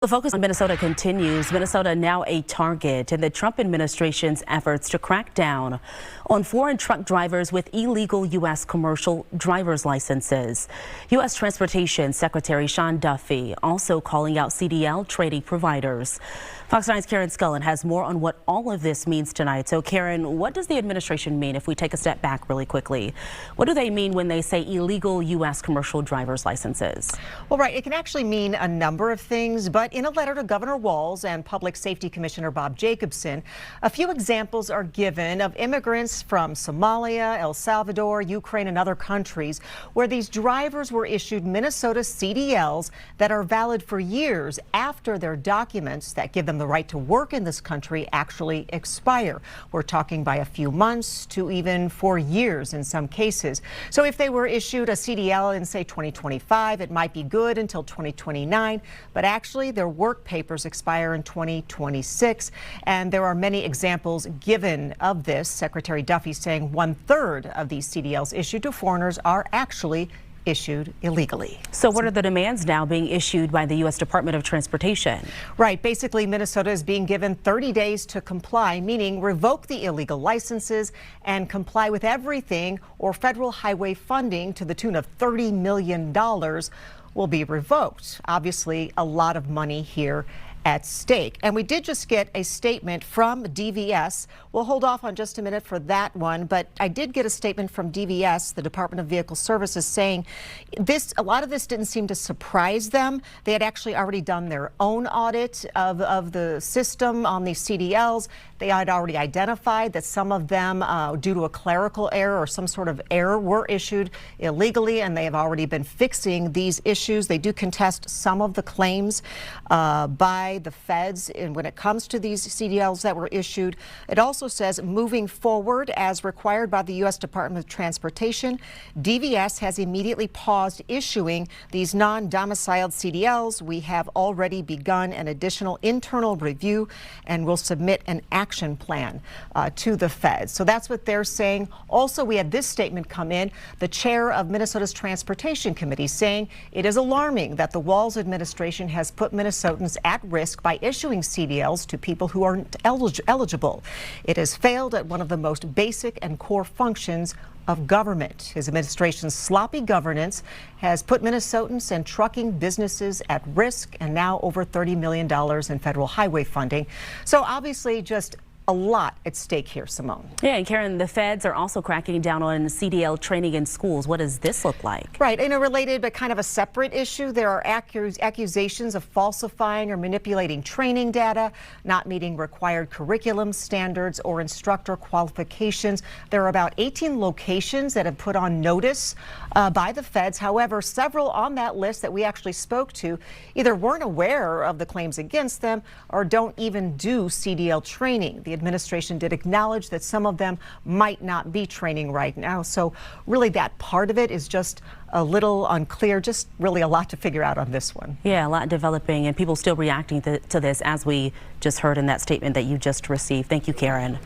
The focus on Minnesota continues. Minnesota now a target in the Trump administration's efforts to crack down on foreign truck drivers with illegal U.S. commercial driver's licenses. U.S. Transportation Secretary Sean Duffy also calling out CDL trading providers. Fox 9's Karen Scullen has more on what all of this means tonight. So Karen, what does the administration mean if we take a step back really quickly? What do they mean when they say illegal U.S. commercial driver's licenses? Well, right, it can actually mean a number of things, but in a letter to Governor Walz and Public Safety Commissioner Bob Jacobson, a few examples are given of immigrants from Somalia, El Salvador, Ukraine, and other countries where these drivers were issued Minnesota CDLs that are valid for years after their documents that give them the right to work in this country actually expire. We're talking by a few months to even 4 years in some cases. So if they were issued a CDL in, say, 2025, it might be good until 2029, but actually their work papers expire in 2026. And there are many examples given of this. Secretary Duffy saying 1/3 of these CDLs issued to foreigners are actually issued illegally. So what are the demands now being issued by the U.S. Department of Transportation? Right. Basically, Minnesota is being given 30 days to comply, meaning revoke the illegal licenses and comply with everything, or federal highway funding to the tune of $30 million will be revoked. Obviously, a lot of money here at stake. And we did just get a statement from DVS. We'll hold off on just a minute for that one, but I did get a statement from DVS, the Department of Vehicle Services, saying a lot of this didn't seem to surprise them. They had actually already done their own audit of the system on these CDLs. They had already identified that some of them, due to a clerical error or some sort of error, were issued illegally, and they have already been fixing these issues. They do contest some of the claims by the feds and when it comes to these CDLs that were issued. It also says moving forward as required by the U.S. Department of Transportation, DVS has immediately paused issuing these non-domiciled CDLs. We have already begun an additional internal review and will submit an action plan to the feds. So that's what they're saying. Also, we had this statement come in, the chair of Minnesota's Transportation Committee saying it is alarming that the Walz administration has put Minnesotans at risk by issuing CDLs to people who aren't eligible. It has failed at one of the most basic and core functions of government. His administration's sloppy governance has put Minnesotans and trucking businesses at risk, and now over $30 million in federal highway funding. So obviously just a lot at stake here, Simone. Yeah, and Karen, the feds are also cracking down on CDL training in schools. What does this look like? Right, in a related but kind of a separate issue, there are accusations of falsifying or manipulating training data, not meeting required curriculum standards or instructor qualifications. There are about 18 locations that have put on notice by the feds. However, several on that list that we actually spoke to either weren't aware of the claims against them or don't even do CDL training. The administration did acknowledge that some of them might not be training right now. So really that part of it is just a little unclear, just really a lot to figure out on this one. Yeah, a lot developing and people still reacting to this, as we just heard in that statement that you just received. Thank you, Karen.